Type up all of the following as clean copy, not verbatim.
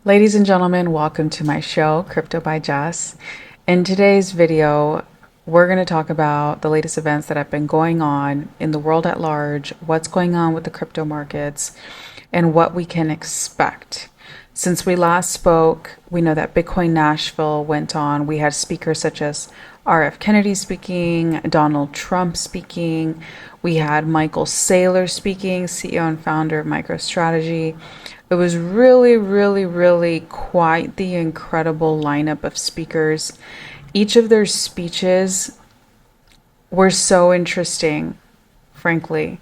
Ladies and gentlemen, welcome to my show, Crypto by Jess. In today's video, we're going to talk about the latest events that have been going on in the world at large, what's going on with the crypto markets, and what we can expect. Since we last spoke, we know that Bitcoin Nashville went on. We had speakers such as R.F. Kennedy speaking, Donald Trump speaking. We had Michael Saylor speaking, CEO and founder of MicroStrategy. It was really quite the incredible lineup of speakers. Each of their speeches were so interesting, frankly.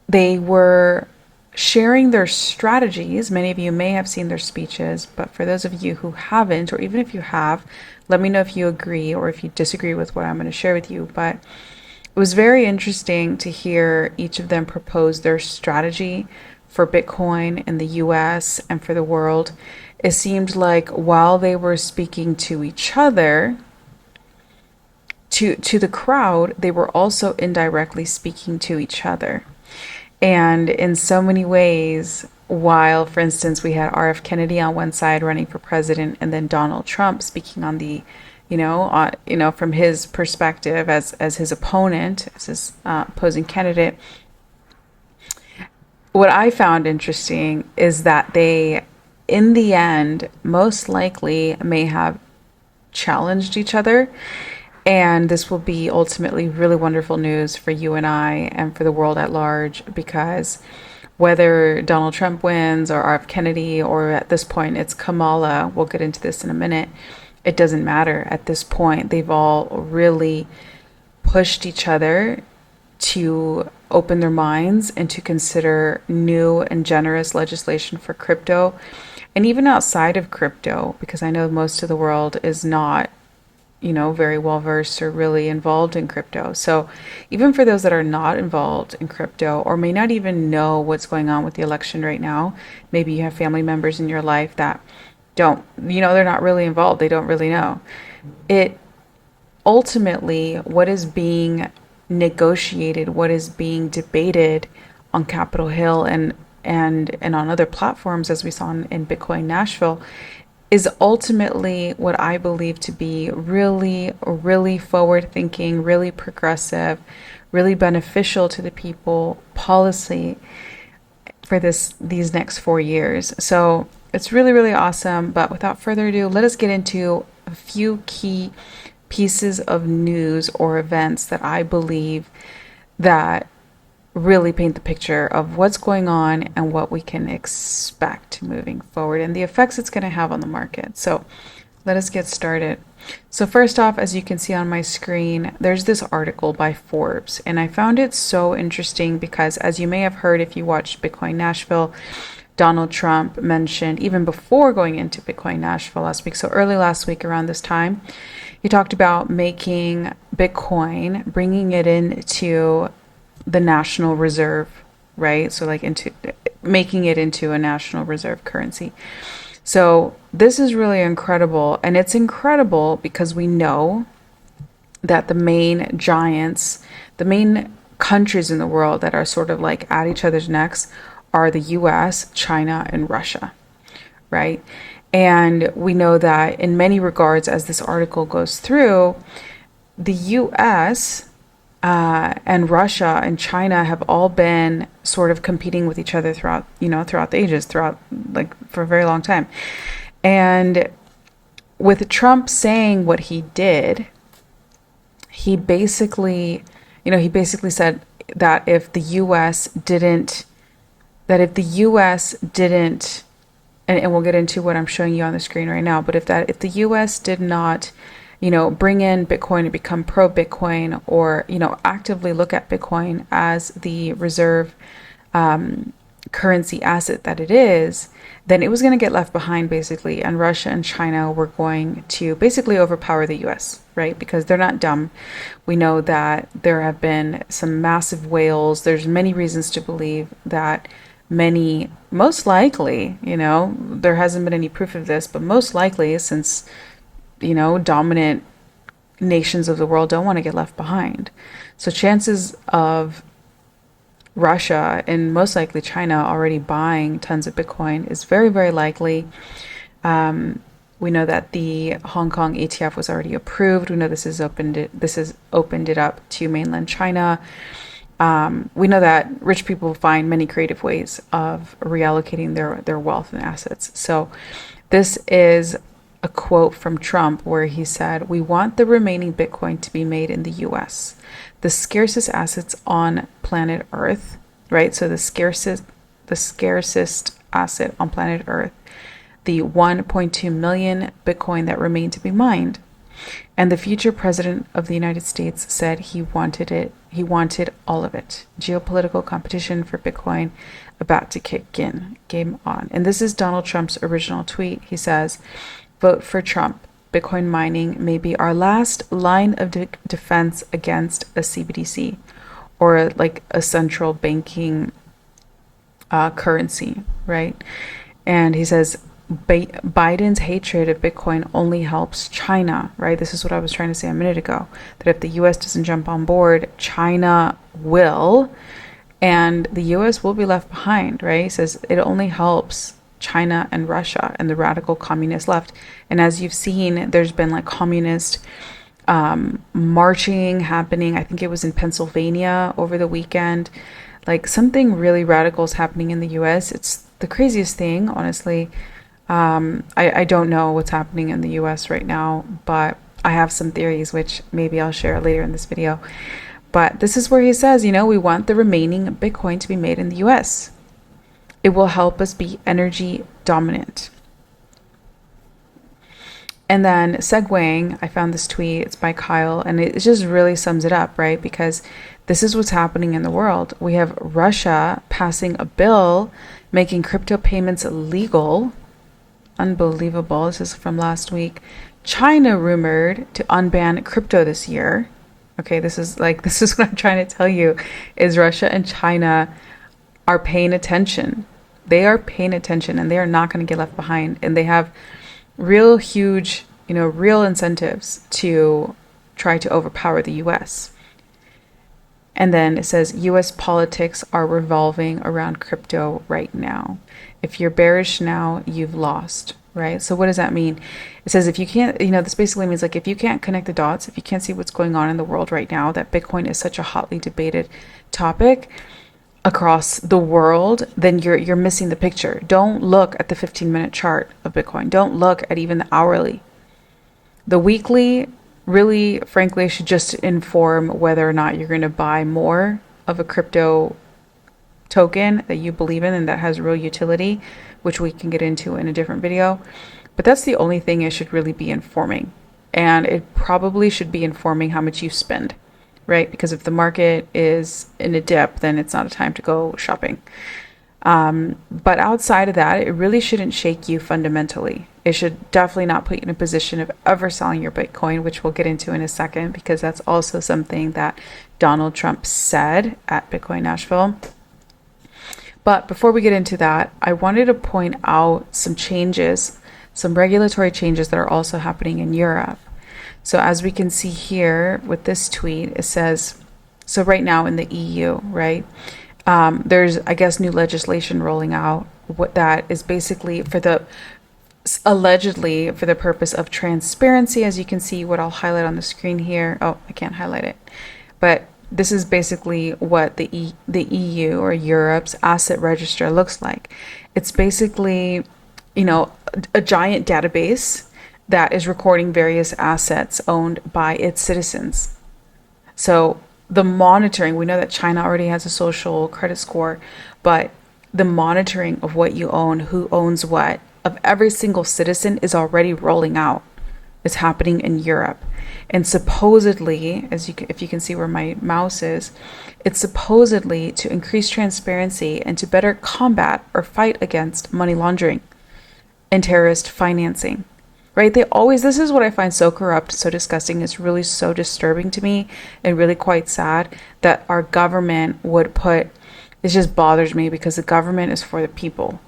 They were sharing their strategies. Many of you may have seen their speeches, but for those of you who haven't, or even if you have, let me know if you agree or if you disagree with what I'm going to share with you. But it was very interesting to hear each of them propose their strategy for Bitcoin in the US and for the world. It seemed like while they were speaking to each other, to the crowd, they were also indirectly speaking to each other. And in so many ways, while, for instance, we had R.F. Kennedy on one side running for president, and then Donald Trump speaking on the, from his perspective as his opponent, as his opposing candidate. What I found interesting is that they, in the end, most likely may have challenged each other. And this will be ultimately really wonderful news for you and I and for the world at large, because whether Donald Trump wins or RF Kennedy, or at this point it's Kamala, we'll get into this in a minute, it doesn't matter. At this point, they've all really pushed each other to open their minds and to consider new and generous legislation for crypto, and even outside of crypto, because I know most of the world is not very well versed or really involved in crypto. So even for those that are not involved in crypto or may not even know what's going on with the election right now, maybe you have family members in your life that don't, they're not really involved. They don't really know. It ultimately, what is being negotiated, what is being debated on Capitol Hill and on other platforms, as we saw in Bitcoin Nashville, is ultimately what I believe to be really forward thinking, really progressive, really beneficial to the people policy for these next 4 years. So it's really awesome. But without further ado, let us get into a few key pieces of news or events that I believe that really paint the picture of what's going on and what we can expect moving forward and the effects it's going to have on the market. So let us get started. So first off, as you can see on my screen, there's this article by Forbes, and I found it so interesting because, as you may have heard if you watched Bitcoin Nashville, Donald Trump mentioned, even before going into Bitcoin Nashville last week, so early last week around this time, he talked about making Bitcoin, bringing it into the national reserve, right? So like into making it into a national reserve currency. So this is really incredible. And it's incredible because we know that the main giants, the main countries in the world that are sort of like at each other's necks are the US, China, and Russia, right? And we know that in many regards, as this article goes through, the US and Russia and China have all been sort of competing with each other throughout the ages, for a very long time. And with Trump saying what he did, he basically said that if the US didn't, and we'll get into what I'm showing you on the screen right now, but if the US did not bring in Bitcoin and become pro-Bitcoin, or, actively look at Bitcoin as the reserve currency asset that it is, then it was going to get left behind, basically. And Russia and China were going to basically overpower the US, right? Because they're not dumb. We know that there have been some massive whales. There's many reasons to believe that most likely, there hasn't been any proof of this, but most likely, since dominant nations of the world don't want to get left behind. So chances of Russia and most likely China already buying tons of Bitcoin is very, very likely. We know that the Hong Kong ETF was already approved. We know this has opened it up to mainland China. We know that rich people find many creative ways of reallocating their wealth and assets. So this is a quote from Trump where he said, "We want the remaining Bitcoin to be made in the US, the scarcest assets on planet Earth," right? So the scarcest asset on planet Earth, the 1.2 million Bitcoin that remain to be mined. And the future president of the United States said he wanted it. He wanted all of it. Geopolitical competition for Bitcoin about to kick in. Game on. And this is Donald Trump's original tweet. He says, "Vote for Trump. Bitcoin mining may be our last line of defense against a CBDC or like a central banking currency," right? And he says, Biden's hatred of Bitcoin only helps China, right? This is what I was trying to say a minute ago, that if the US doesn't jump on board, China will, and the US will be left behind, right? He says it only helps China and Russia and the radical communist left. And as you've seen, there's been like communist marching happening. I think it was in Pennsylvania over the weekend. Like something really radical is happening in the US. It's the craziest thing, honestly. I don't know what's happening in the US right now, but I have some theories, which maybe I'll share later in this video. But this is where he says, we want the remaining Bitcoin to be made in the US. It will help us be energy dominant. And then segueing, I found this tweet, it's by Kyle, and it just really sums it up, right? Because this is what's happening in the world. We have Russia passing a bill making crypto payments illegal. Unbelievable. This is from last week. China rumored to unban crypto this year. Okay, this is what I'm trying to tell you, is Russia and China are paying attention. They are paying attention and they are not going to get left behind. And they have real huge, real incentives to try to overpower the US. And then it says US politics are revolving around crypto right now. If you're bearish now, you've lost, right? So what does that mean? It says if you can't, this basically means like if you can't connect the dots, if you can't see what's going on in the world right now, that Bitcoin is such a hotly debated topic across the world, then you're missing the picture. Don't look at the 15-minute chart of Bitcoin. Don't look at even the hourly. The weekly really, frankly, should just inform whether or not you're going to buy more of a crypto token that you believe in and that has real utility, which we can get into in a different video. But that's the only thing it should really be informing. And it probably should be informing how much you spend, right? Because if the market is in a dip, then it's not a time to go shopping. But outside of that, it really shouldn't shake you fundamentally. It should definitely not put you in a position of ever selling your Bitcoin, which we'll get into in a second, because that's also something that Donald Trump said at Bitcoin Nashville. But before we get into that, I wanted to point out some changes, some regulatory changes that are also happening in Europe. So as we can see here with this tweet, it says, so right now in the EU, right, there's, I guess, new legislation rolling out that is basically allegedly for the purpose of transparency. As you can see, what I'll highlight on the screen here. Oh, I can't highlight it. But this is basically what the EU or Europe's asset register looks like. It's basically, a giant database that is recording various assets owned by its citizens. So the monitoring, we know that China already has a social credit score, but the monitoring of what you own, who owns what, of every single citizen is already rolling out. It's happening in Europe. And supposedly, if you can see where my mouse is, it's supposedly to increase transparency and to better combat or fight against money laundering and terrorist financing. Right? This is what I find so corrupt, so disgusting. It's really so disturbing to me and really quite sad that our government would it just bothers me because the government is for the people,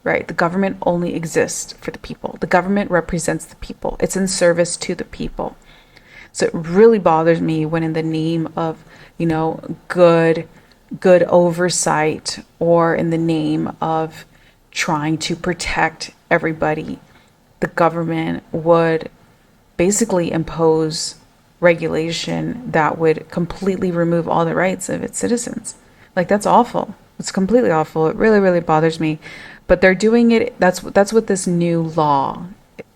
right? The government only exists for the people. The government represents the people. It's in service to the people. So it really bothers me when in the name of, good good oversight or in the name of trying to protect everybody, the government would basically impose regulation that would completely remove all the rights of its citizens. Like, that's awful. It's completely awful. It really, really bothers me. But they're doing it. That's what this new law,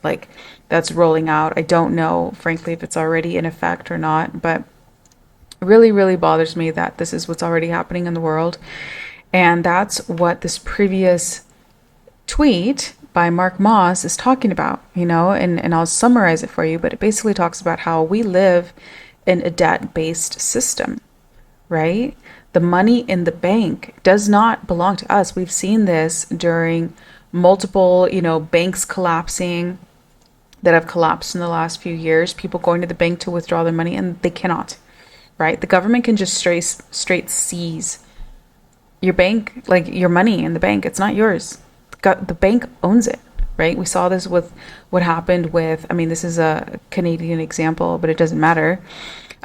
like, that's rolling out. I don't know, frankly, if it's already in effect or not, but it really, really bothers me that this is what's already happening in the world. And that's what this previous tweet by Mark Moss is talking about, and I'll summarize it for you, but it basically talks about how we live in a debt-based system, right? The money in the bank does not belong to us. We've seen this during multiple, banks collapsing that have collapsed in the last few years, people going to the bank to withdraw their money and they cannot, right? The government can just straight seize your bank, like your money in the bank. It's not yours. The bank owns it, right? We saw this with what happened with, this is a Canadian example, but it doesn't matter.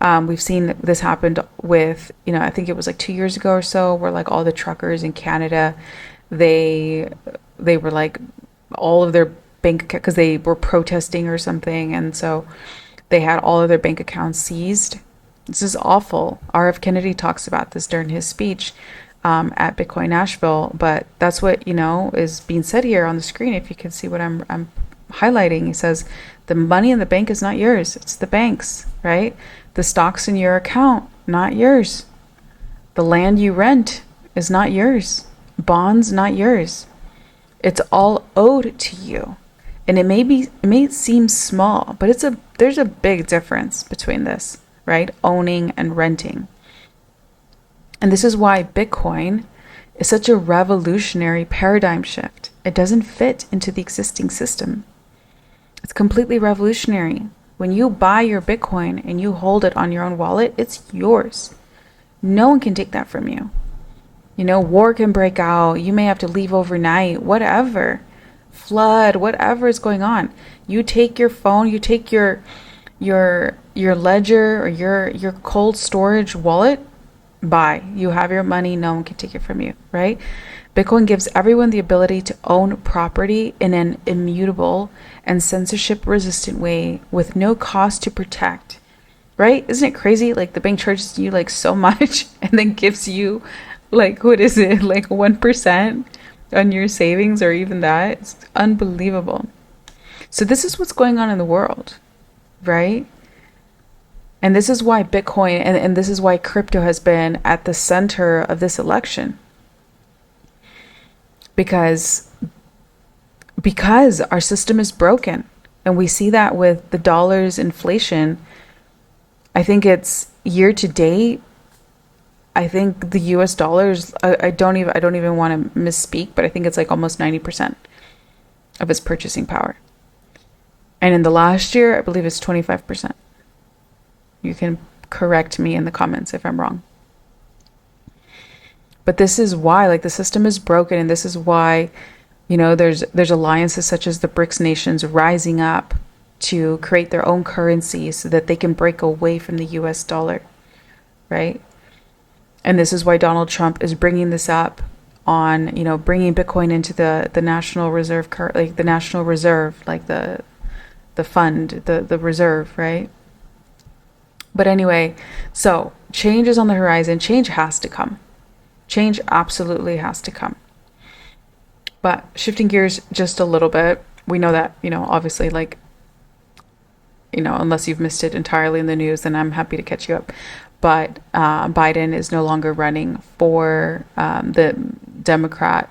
We've seen this happen with, I think it was like 2 years ago or so, where like all the truckers in Canada, they were like all of their bank, because they were protesting or something, and so they had all of their bank accounts seized. This is awful. R.F. Kennedy talks about this during his speech at Bitcoin Nashville, but that's what is being said here on the screen. If you can see what I'm highlighting, he says the money in the bank is not yours, it's the bank's, right? The stocks in your account, not yours. The land you rent is not yours. Bonds, not yours. It's all owed to you. And it may seem small, but there's a big difference between this, right? Owning and renting. And this is why Bitcoin is such a revolutionary paradigm shift. It doesn't fit into the existing system. It's completely revolutionary. When you buy your Bitcoin and you hold it on your own wallet, it's yours. No one can take that from you. War can break out. You may have to leave overnight, whatever. Flood, whatever is going on. You take your phone, you take your ledger or your cold storage wallet, bye. You have your money, no one can take it from you, right? Bitcoin gives everyone the ability to own property in an immutable and censorship-resistant way with no cost to protect, right? Isn't it crazy? Like, the bank charges you like so much and then gives you like, what is it? Like 1% on your savings, or even that. It's unbelievable. So this is what's going on in the world, right? And this is why Bitcoin and this is why crypto has been at the center of this election. Because our system is broken. And we see that with the dollar's inflation. I think it's year to date. I think the US dollars, I don't even want to misspeak, but I think it's like almost 90% of its purchasing power. And in the last year, I believe it's 25%. You can correct me in the comments if I'm wrong. But this is why, like, the system is broken, and this is why, there's alliances such as the BRICS nations rising up to create their own currency so that they can break away from the US dollar, right? And this is why Donald Trump is bringing this up on, bringing Bitcoin into the National Reserve, like the National Reserve, like the fund, the reserve, right? But anyway, so change is on the horizon. Change has to come. Change absolutely has to come. But shifting gears just a little bit, we know that, obviously, like, unless you've missed it entirely in the news, then I'm happy to catch you up. But Biden is no longer running for the Democrat.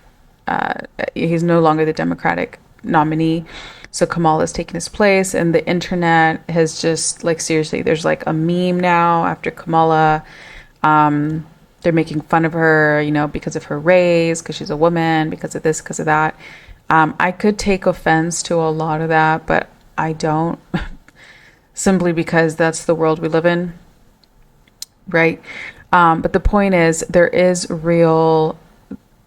He's no longer the Democratic nominee. So Kamala is taking his place, and the internet has just, like, seriously, there's like a meme now after Kamala. They're making fun of her, because of her race, because she's a woman, because of this, because of that. I could take offense to a lot of that, but I don't, simply because that's the world we live in, right? But the point is, there is real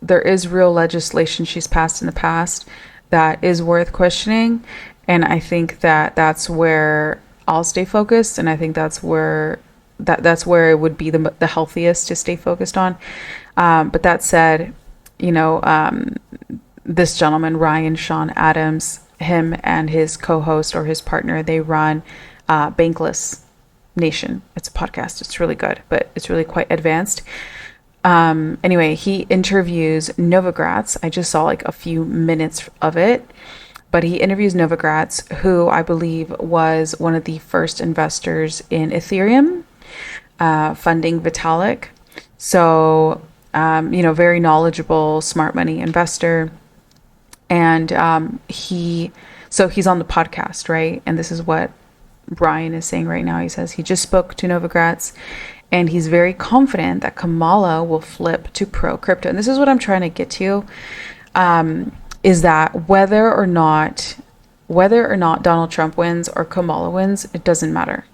legislation she's passed in the past that is worth questioning, and I think that that's where I'll stay focused, and I think that's where that's where it would be the healthiest to stay focused on. But that said, you know, this gentleman, Ryan Sean Adams, him and his co-host or his partner, they run Bankless Nation. It's a podcast. It's really good, but it's really quite advanced. Anyway, he interviews Novogratz. I just saw like a few minutes of it, but he interviews Novogratz, who I believe was one of the first investors in Ethereum, funding Vitalik. So, very knowledgeable, smart money investor. And he's on the podcast, right? And this is what Brian is saying right now. He says he just spoke to Novogratz, and he's very confident that Kamala will flip to pro crypto. And this is what I'm trying to get to, is that whether or not Donald Trump wins or Kamala wins, it doesn't matter,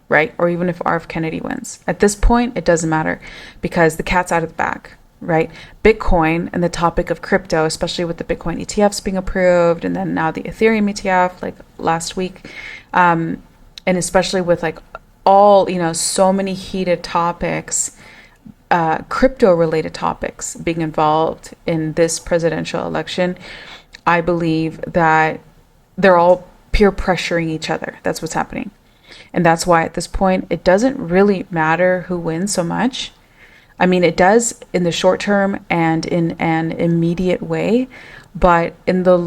right? Or even if RF Kennedy wins. At this point, it doesn't matter because the cat's out of the bag, right? Bitcoin and the topic of crypto, especially with the Bitcoin ETFs being approved, and then now the Ethereum ETF, like last week, and especially with like all, so many heated topics, crypto related topics being involved in this presidential election, I believe that they're all peer pressuring each other. That's what's happening. And that's why at this point, it doesn't really matter who wins so much. I mean, it does in the short term and in an immediate way, but in the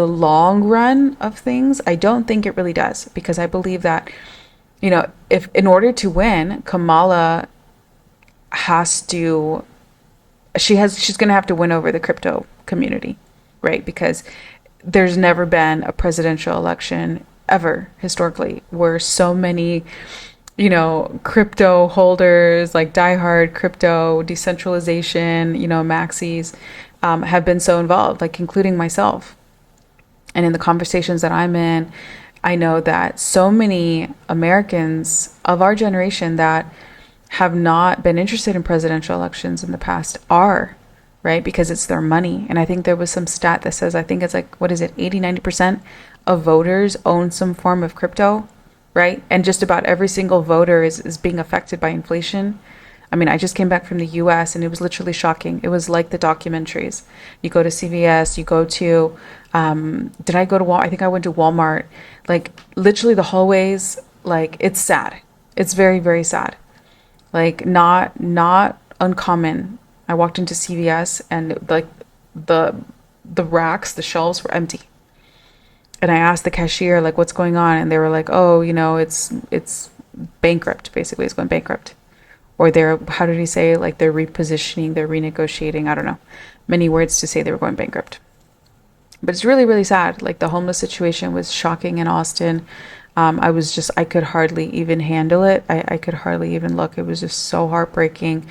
long run of things, I don't think it really does, because I believe that, if in order to win, Kamala she's going to have to win over the crypto community, right? Because there's never been a presidential election ever historically where so many crypto holders, like diehard crypto, decentralization, maxis, have been so involved, like including myself. And in the conversations that I'm in, I know that so many Americans of our generation that have not been interested in presidential elections in the past are, right? Because it's their money. And I think there was some stat that says, I think it's like, 90% of voters own some form of crypto, right? And just about every single voter is being affected by inflation. I mean, I just came back from the US and it was literally shocking. It was like the documentaries. You go to CVS, you go to, did I go to Walmart? I think I went to Walmart. Like literally the hallways, like it's sad. It's very, very sad. Like not uncommon. I walked into CVS and like the racks, the shelves were empty. And I asked the cashier, like, what's going on? And they were like, oh, it's bankrupt. Basically, it's going bankrupt. Or how did he say? Like, they're repositioning, they're renegotiating. I don't know. Many words to say they were going bankrupt. But it's really, really sad. Like, the homeless situation was shocking in Austin. I could hardly even handle it. I could hardly even look. It was just so heartbreaking.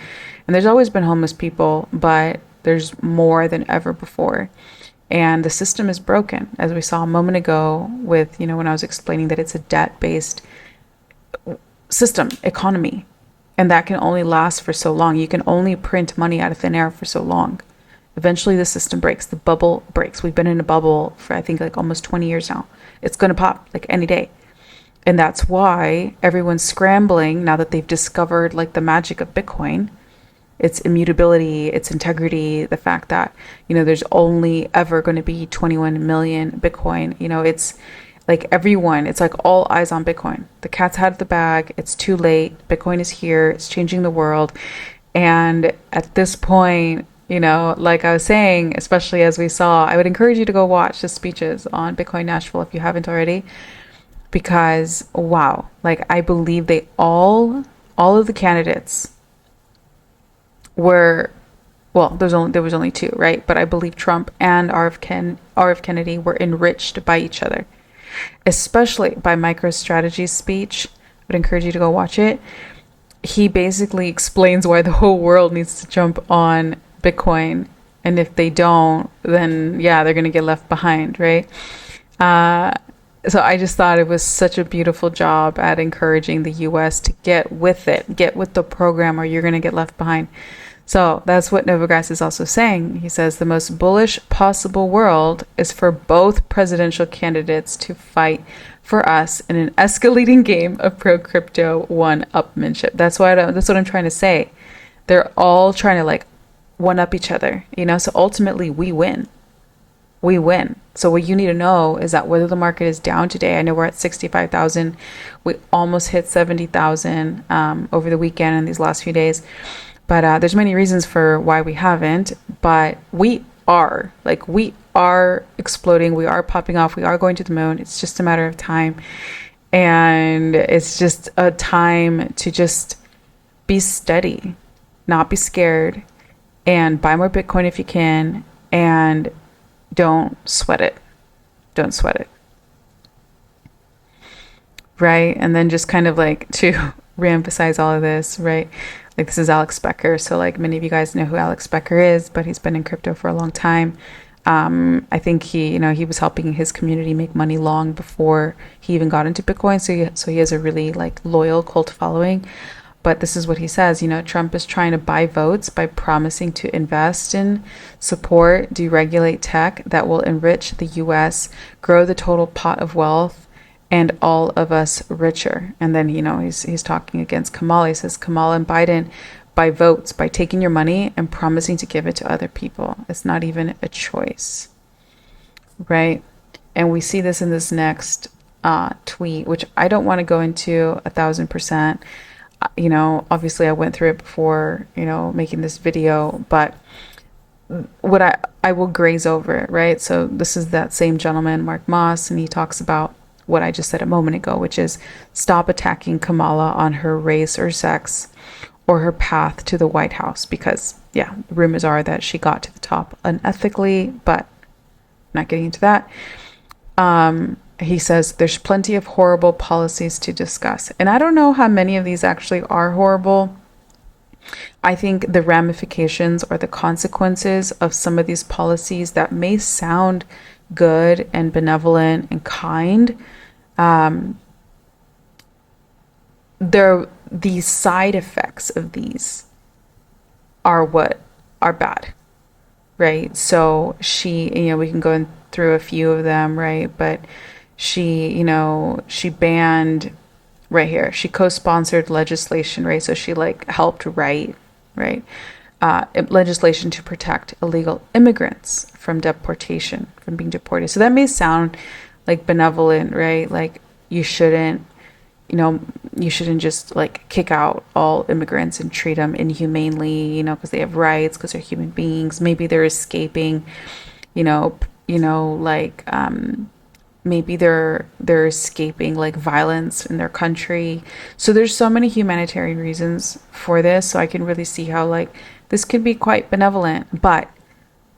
And there's always been homeless people, but there's more than ever before. And the system is broken, as we saw a moment ago with, when I was explaining that it's a debt-based system, economy. And that can only last for so long. You can only print money out of thin air for so long. Eventually the system breaks. The bubble breaks. We've been in a bubble for, I think, like almost 20 years now. It's going to pop like any day. And that's why everyone's scrambling now that they've discovered like the magic of Bitcoin. Its immutability, its integrity, the fact that, there's only ever going to be 21 million Bitcoin. It's like everyone, it's like all eyes on Bitcoin. The cat's out of the bag. It's too late. Bitcoin is here. It's changing the world. And at this point, like I was saying, especially as we saw, I would encourage you to go watch the speeches on Bitcoin Nashville if you haven't already, because wow, like I believe all of the candidates were, well, there was only two, right? But I believe Trump and RF Kennedy were enriched by each other, especially by MicroStrategy's speech. I would encourage you to go watch it. He basically explains why the whole world needs to jump on Bitcoin, and if they don't, then yeah, they're going to get left behind, right? So I just thought it was such a beautiful job at encouraging the US to get with it, get with the program, or you're going to get left behind. So that's what Novogratz is also saying. He says the most bullish possible world is for both presidential candidates to fight for us in an escalating game of pro crypto one-upmanship. That's what I'm trying to say. They're all trying to like one up each other, you know? So ultimately we win. We win. So what you need to know is that whether the market is down today, I know we're at 65,000. We almost hit 70,000 over the weekend and these last few days. But there's many reasons for why we haven't, but we are exploding. We are popping off. We are going to the moon. It's just a matter of time. And it's just a time to just be steady, not be scared, and buy more Bitcoin if you can, and don't sweat it. Don't sweat it. Right? And then just kind of like to reemphasize all of this, right? Like this is Alex Becker. So like many of you guys know who Alex Becker is, but he's been in crypto for a long time. I think he was helping his community make money long before he even got into Bitcoin. So he has a really like loyal cult following. But this is what he says, Trump is trying to buy votes by promising to invest in, support, deregulate tech that will enrich the US, grow the total pot of wealth, and all of us richer. And then, he's talking against Kamala. He says Kamala and Biden buy votes by taking your money and promising to give it to other people. It's not even a choice, right? And we see this in this next tweet, which I don't want to go into 1,000%. Obviously I went through it before, making this video, but what I will graze over it, right? So this is that same gentleman, Mark Moss, and he talks about what I just said a moment ago, which is stop attacking Kamala on her race or sex or her path to the White House, because rumors are that she got to the top unethically, but not getting into that. He says there's plenty of horrible policies to discuss. And I don't know how many of these actually are horrible. I think the ramifications or the consequences of some of these policies that may sound good and benevolent and kind, the side effects of these are what are bad, right? So we can go through a few of them, right? But she banned, right here, she co-sponsored legislation, right? So she helped write, right? Legislation to protect illegal immigrants from deportation, from being deported. So that may sound like benevolent, right? Like you shouldn't just kick out all immigrants and treat them inhumanely, because they have rights, because they're human beings. Maybe they're escaping, maybe they're escaping violence in their country. So there's so many humanitarian reasons for this. So I can really see how this could be quite benevolent. But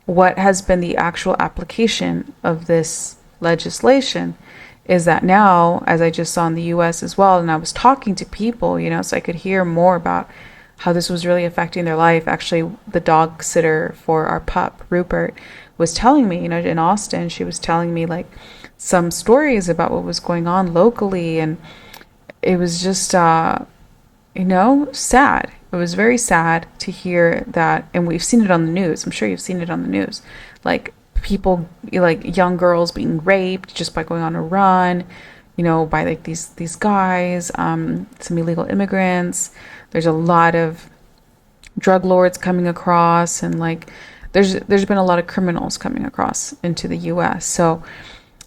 what has been the actual application of this legislation is that now, as I just saw in the US as well, and I was talking to people, so I could hear more about how this was really affecting their life. Actually, the dog sitter for our pup, Rupert, was telling me, in Austin, she was telling me some stories about what was going on locally, and it was just sad. It was very sad to hear that, and we've seen it on the news. I'm sure you've seen it on the news, people, young girls being raped just by going on a run, by these guys, some illegal immigrants. There's a lot of drug lords coming across, and there's been a lot of criminals coming across into the US. So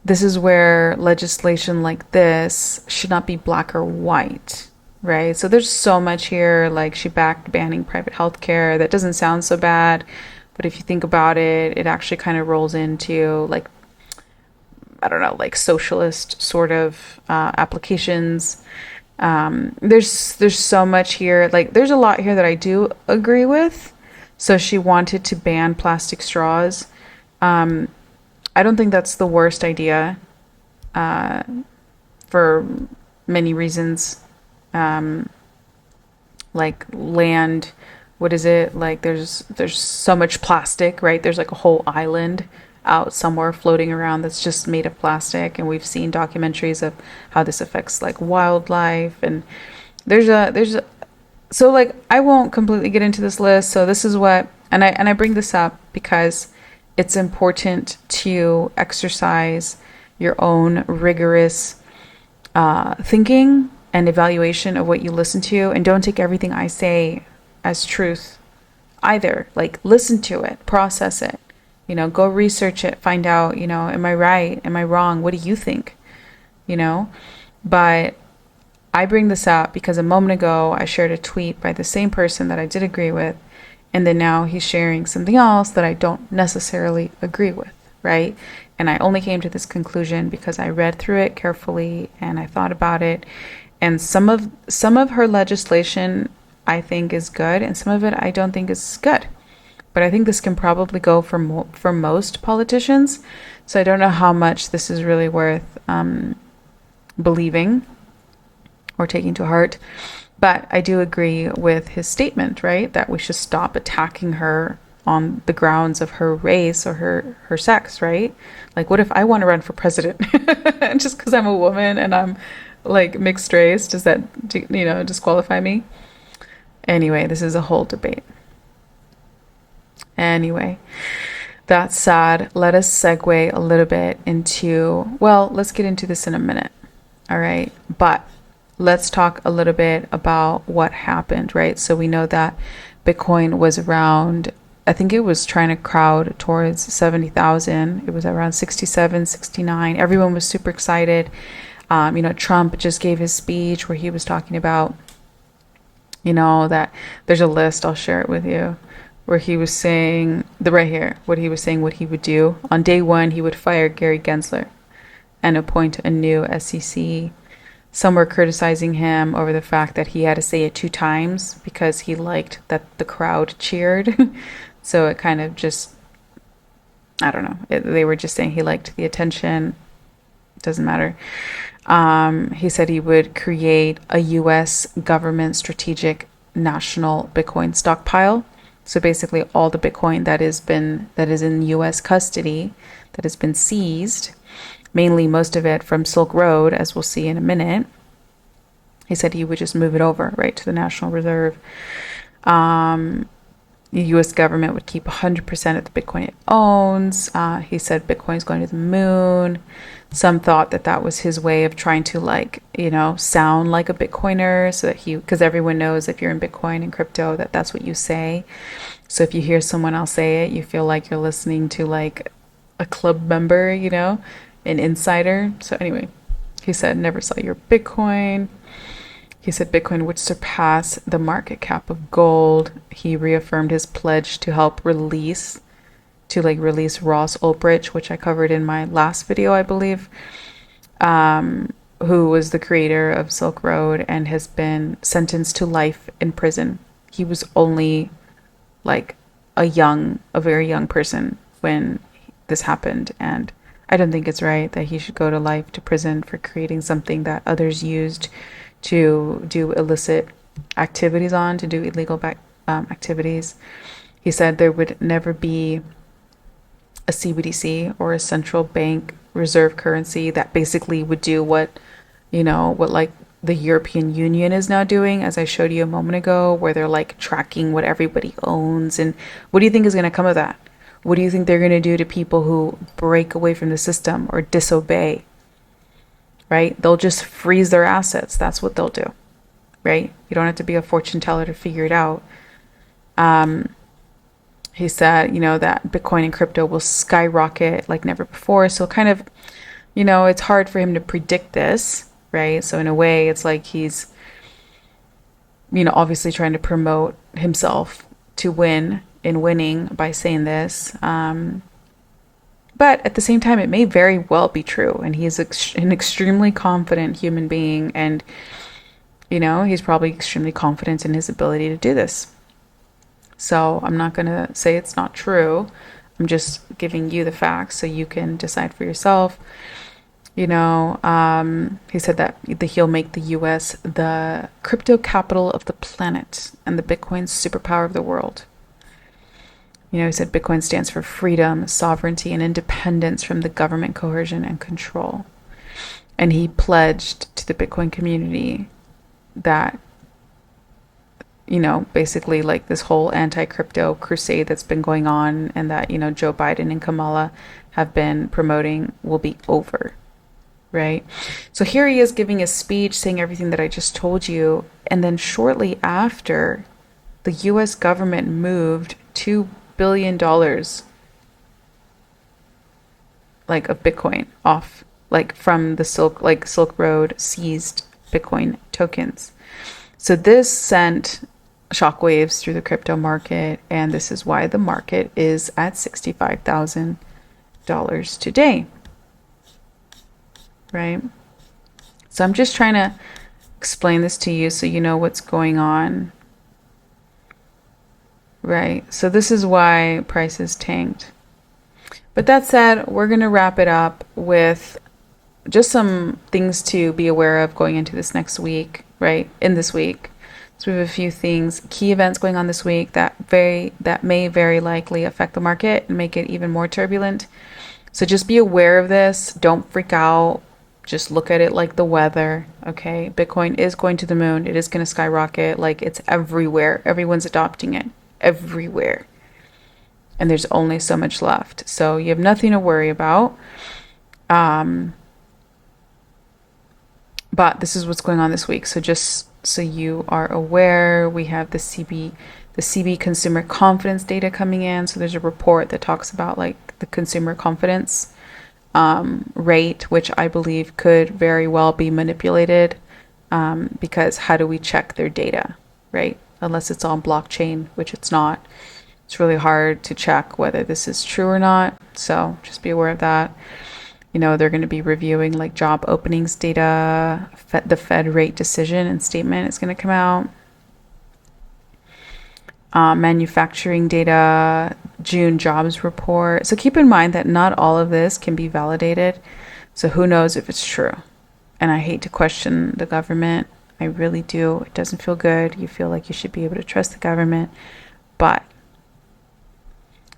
this is where legislation like this should not be black or white, right? So there's so much here. She backed banning private healthcare. That doesn't sound so bad, but if you think about it, it actually kind of rolls into I don't know, socialist sort of applications. There's so much here. There's a lot here that I do agree with. So she wanted to ban plastic straws. I don't think that's the worst idea, for many reasons. Land, what is it? There's so much plastic, right? There's a whole island out somewhere floating around that's just made of plastic, and we've seen documentaries of how this affects wildlife, and there's So like I won't completely get into this list. So this is what, and I bring this up because it's important to exercise your own rigorous thinking and evaluation of what you listen to, and don't take everything I say as truth either. Like listen to it, process it, go research it, find out, am I right? Am I wrong? What do you think? You know, but I bring this up because a moment ago I shared a tweet by the same person that I did agree with, and then now he's sharing something else that I don't necessarily agree with, right? And I only came to this conclusion because I read through it carefully and I thought about it. And some of her legislation I think is good, and some of it I don't think is good. But I think this can probably go for most politicians. So I don't know how much this is really worth believing or taking to heart. But I do agree with his statement, right? That we should stop attacking her on the grounds of her race or her sex, right? Like, what if I want to run for president? Just because I'm a woman and I'm like mixed race, does that, disqualify me? Anyway, this is a whole debate. Anyway, that said, let us segue a little bit into, well, let's get into this in a minute. All right. But let's talk a little bit about what happened, right? So we know that Bitcoin was around, I think it was trying to crowd towards 70,000. It was around 67, 69. Everyone was super excited. Trump just gave his speech where he was talking about, that there's a list, I'll share it with you, where he was saying, right here, what he was saying, what he would do. On day one, he would fire Gary Gensler and appoint a new SEC. Some were criticizing him over the fact that he had to say it 2 times because he liked that the crowd cheered. So it kind of just, I don't know. They were just saying he liked the attention. Doesn't matter. He said he would create a U.S. government strategic national Bitcoin stockpile. So basically all the Bitcoin that is in U.S. custody, that has been seized, mainly most of it from Silk Road, as we'll see in a minute. He said he would just move it over, right, to the National Reserve. The U.S. government would keep 100% of the Bitcoin it owns. He said Bitcoin is going to the moon. Some thought that that was his way of trying to sound like a Bitcoiner, so that because everyone knows if you're in Bitcoin and crypto that's what you say. So if you hear someone else say it, you feel like you're listening to like a club member, an insider. So anyway, he said never sell your Bitcoin. He said Bitcoin would surpass the market cap of gold. He reaffirmed his pledge to help release Ross Ulbricht, which I covered in my last video, I believe, who was the creator of Silk Road and has been sentenced to life in prison. He was only like a very young person when this happened, and I don't think it's right that he should go to prison for creating something that others used to do illicit activities to do illegal activities. He said there would never be a CBDC or a central bank reserve currency that basically would do what like the European Union is now doing, as I showed you a moment ago, where they're like tracking what everybody owns. And what do you think is going to come of that? What do you think they're going to do to people who break away from the system or disobey? Right? They'll just freeze their assets. That's what they'll do. Right? You don't have to be a fortune teller to figure it out. He said, that Bitcoin and crypto will skyrocket like never before. So kind of, it's hard for him to predict this, right? So in a way, it's like he's, obviously trying to promote himself to winning by saying this. But at the same time, it may very well be true. And he is an extremely confident human being. And, he's probably extremely confident in his ability to do this. So I'm not going to say it's not true. I'm just giving you the facts so you can decide for yourself. He said that he'll make the U.S. the crypto capital of the planet and the Bitcoin superpower of the world. He said Bitcoin stands for freedom, sovereignty, and independence from the government coercion and control. And he pledged to the Bitcoin community that basically like this whole anti-crypto crusade that's been going on and that, Joe Biden and Kamala have been promoting will be over, right? So here he is giving a speech saying everything that I just told you. And then shortly after, the US government moved $2 billion like of Bitcoin off, like from the Silk Road seized Bitcoin tokens. So this sent shockwaves through the crypto market, and this is why the market is at $65,000 today, right? So I'm just trying to explain this to you so you know what's going on, right? So this is why prices tanked. But that said, we're going to wrap it up with just some things to be aware of going into this next week, right? In this week. So we have a few things, key events going on this week that may very likely affect the market and make it even more turbulent. So just be aware of this. Don't freak out. Just look at it like the weather, okay? Bitcoin is going to the moon. It is going to skyrocket. Like, it's everywhere. Everyone's adopting it everywhere. And there's only so much left. So you have nothing to worry about. But this is what's going on this week. So just so you are aware, we have the CB consumer confidence data coming in. So there's a report that talks about like the consumer confidence rate, which I believe could very well be manipulated, because how do we check their data, right? Unless it's on blockchain, which it's not. It's really hard to check whether this is true or not. So just be aware of that. They're going to be reviewing like job openings data. The Fed rate decision and statement is going to come out. Manufacturing data, June jobs report. So keep in mind that not all of this can be validated. So who knows if it's true? And I hate to question the government. I really do. It doesn't feel good. You feel like you should be able to trust the government.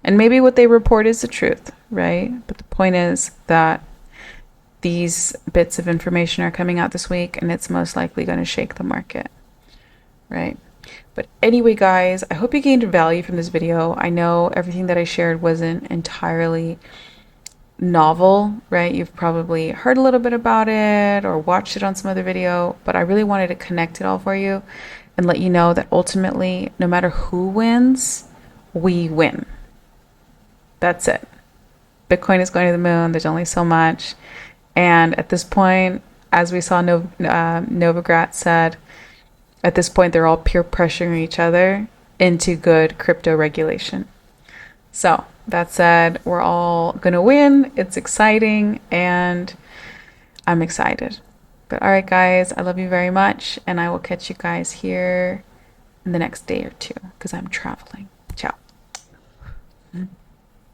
And maybe what they report is the truth, right? But the point is that these bits of information are coming out this week, and it's most likely going to shake the market, right? But anyway, guys, I hope you gained value from this video. I know everything that I shared wasn't entirely novel, right? You've probably heard a little bit about it or watched it on some other video, but I really wanted to connect it all for you and let you know that ultimately, no matter who wins, we win. That's it. Bitcoin is going to the moon. There's only so much. And at this point, as we saw Novogratz said, at this point, they're all peer pressuring each other into good crypto regulation. So that said, we're all going to win. It's exciting, and I'm excited. But all right, guys, I love you very much, and I will catch you guys here in the next day or two because I'm traveling. Ciao.